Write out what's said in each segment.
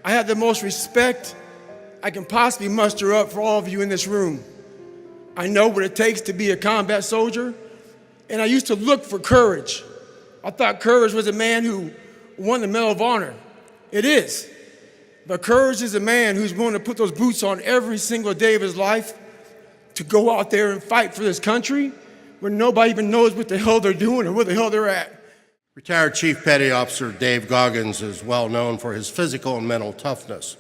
I have the most respect I can possibly muster up for all of you in this room. I know what it takes to be a combat soldier, and I used to look for courage. I thought courage was a man who won the Medal of Honor. It is. But courage is a man who's willing to put those boots on every single day of his life to go out there and fight for this country when nobody even knows what the hell they're doing or where the hell they're at. Retired Chief Petty Officer Dave Goggins is well known for his physical and mental toughness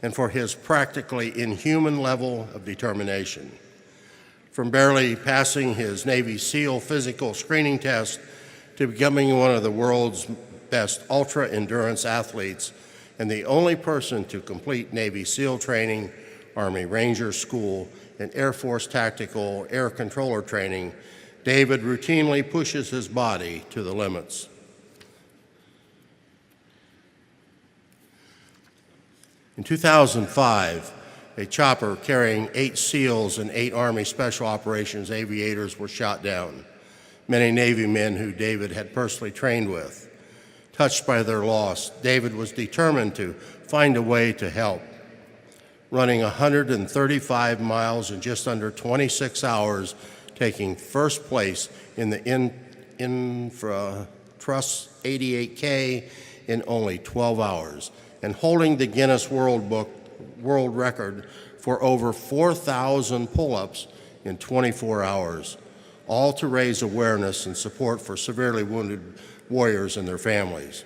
and for his practically inhuman level of determination. From barely passing his Navy SEAL physical screening test to becoming one of the world's best ultra-endurance athletes and the only person to complete Navy SEAL training, Army Ranger School, and Air Force Tactical Air Controller training, David routinely pushes his body to the limits. In 2005, a chopper carrying 8 SEALs and 8 Army Special Operations aviators were shot down, many Navy men who David had personally trained with. Touched by their loss, David was determined to find a way to help. Running 135 miles in just under 26 hours, taking first place in the Infra Trust 88K in only 12 hours, and holding the Guinness World Record for over 4,000 pull-ups in 24 hours, all to raise awareness and support for severely wounded warriors and their families.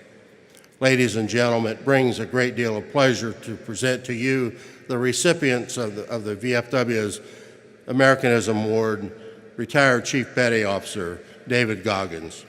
Ladies and gentlemen, it brings a great deal of pleasure to present to you the recipients of the VFW's Americanism Award, retired Chief Petty Officer David Goggins.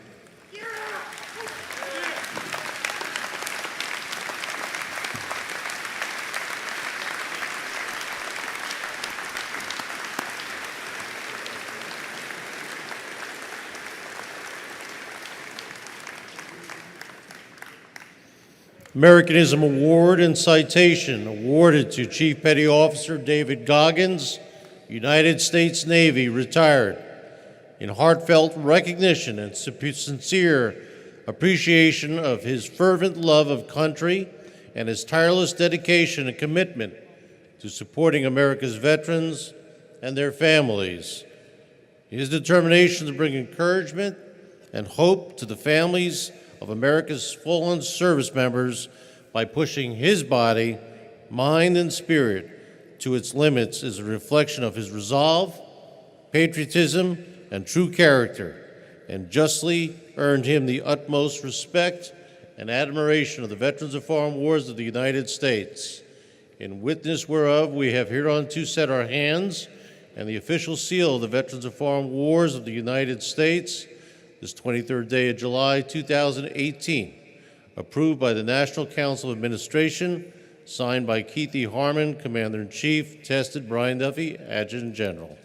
Americanism Award and Citation awarded to Chief Petty Officer David Goggins, United States Navy, retired, in heartfelt recognition and sincere appreciation of his fervent love of country and his tireless dedication and commitment to supporting America's veterans and their families. His determination to bring encouragement and hope to the families of America's fallen service members by pushing his body, mind, and spirit to its limits is a reflection of his resolve, patriotism, and true character, and justly earned him the utmost respect and admiration of the veterans of foreign wars of the United States. In witness whereof we have hereunto set our hands, and the official seal of the Veterans of Foreign Wars of the United States, this 23rd day of July, 2018, approved by the National Council of Administration, signed by Keith E. Harmon, Commander-in-Chief, tested Brian Duffy, Adjutant General.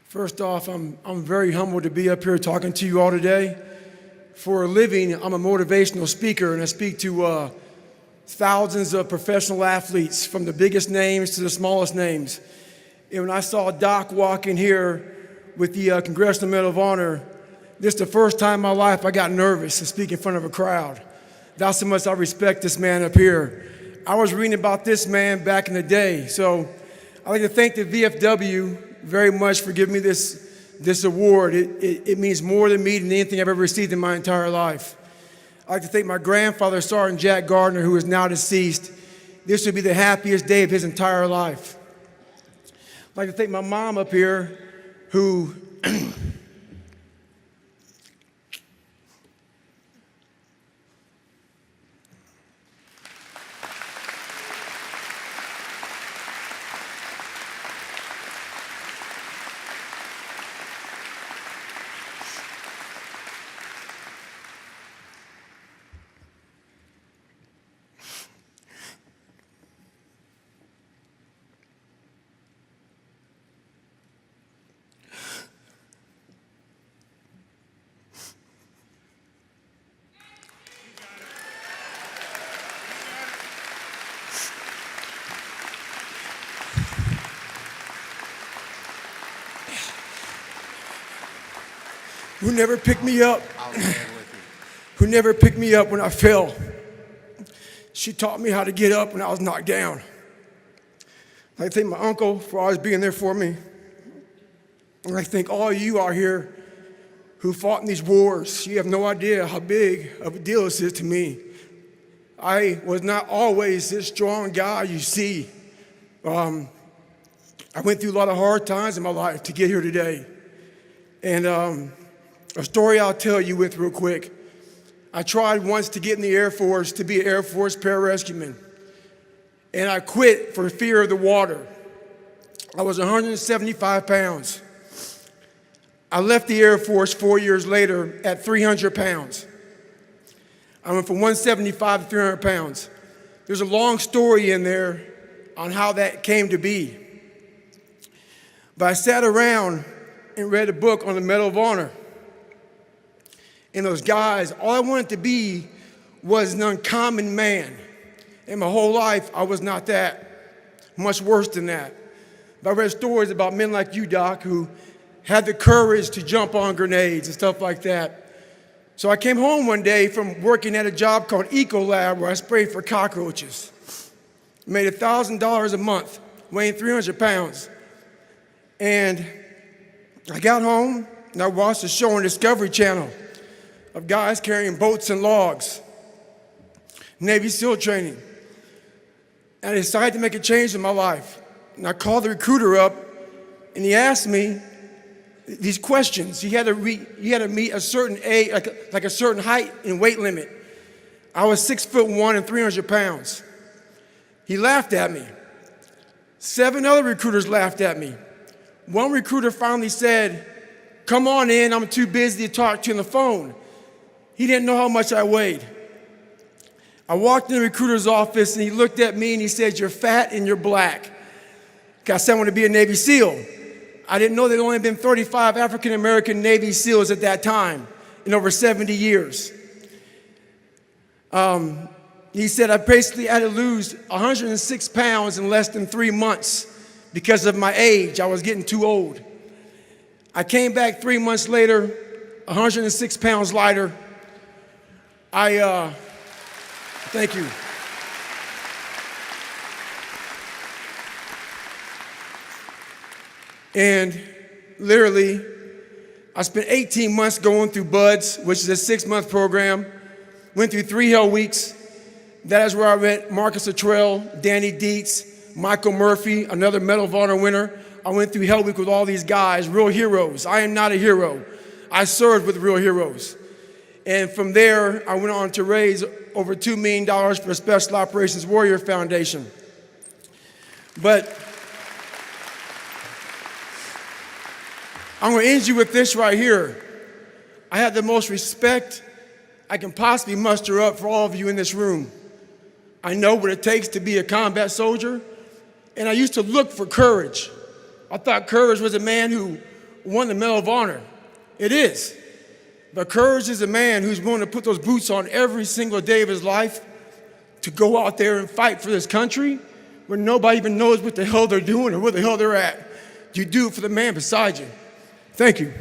First off, I'm very humbled to be up here talking to you all today. For a living, I'm a motivational speaker, and I speak to thousands of professional athletes, from the biggest names to the smallest names. And when I saw Doc walk in here with the Congressional Medal of Honor, this is the first time in my life I got nervous to speak in front of a crowd. That's how much I respect this man up here. I was reading about this man back in the day, so I'd like to thank the VFW very much for giving me this award. It means more to me than anything I've ever received in my entire life. I'd like to thank my grandfather, Sergeant Jack Gardner, who is now deceased. This would be the happiest day of his entire life. I'd like to thank my mom up here, who who never picked me up, I'll stand with you. who never picked me up when I fell. She taught me how to get up when I was knocked down. I thank my uncle for always being there for me. And I thank all of you out here who fought in these wars. You have no idea how big of a deal this is to me. I was not always this strong guy you see. I went through a lot of hard times in my life to get here today. And a story I'll tell you with real quick. I tried once to get in the Air Force to be an Air Force pararescueman. And I quit for fear of the water. I was 175 pounds. I left the Air Force 4 years later at 300 pounds. I went from 175 to 300 pounds. There's a long story in there on how that came to be. But I sat around and read a book on the Medal of Honor. And those guys, all I wanted to be was an uncommon man. And my whole life, I was not that. Much worse than that. But I read stories about men like you, Doc, who had the courage to jump on grenades and stuff like that. So I came home one day from working at a job called Ecolab where I sprayed for cockroaches. Made $1,000 a month, weighing 300 pounds. And I got home and I watched a show on Discovery Channel of guys carrying boats and logs, Navy SEAL training. And I decided to make a change in my life. And I called the recruiter up and he asked me these questions. You had to meet a certain age, like a certain height and weight limit. I was 6'1" and 300 pounds. He laughed at me. 7 other recruiters laughed at me. One recruiter finally said, "Come on in, I'm too busy to talk to you on the phone." He didn't know how much I weighed. I walked in the recruiter's office and he looked at me and he said, "You're fat and you're black." I said I wanted to be a Navy SEAL. I didn't know there'd only been 35 African-American Navy SEALs at that time in over 70 years. He said I basically had to lose 106 pounds in less than 3 months because of my age. I was getting too old. I came back 3 months later, 106 pounds lighter. Thank you. And literally, I spent 18 months going through BUDS, which is a 6-month program. Went through 3 hell weeks. That is where I met Marcus Luttrell, Danny Dietz, Michael Murphy, another Medal of Honor winner. I went through hell week with all these guys, real heroes. I am not a hero. I served with real heroes. And from there, I went on to raise over $2 million for Special Operations Warrior Foundation. But I'm going to end you with this right here. I have the most respect I can possibly muster up for all of you in this room. I know what it takes to be a combat soldier, and I used to look for courage. I thought courage was a man who won the Medal of Honor. It is. But courage is a man who's willing to put those boots on every single day of his life to go out there and fight for this country where nobody even knows what the hell they're doing or where the hell they're at. You do it for the man beside you. Thank you.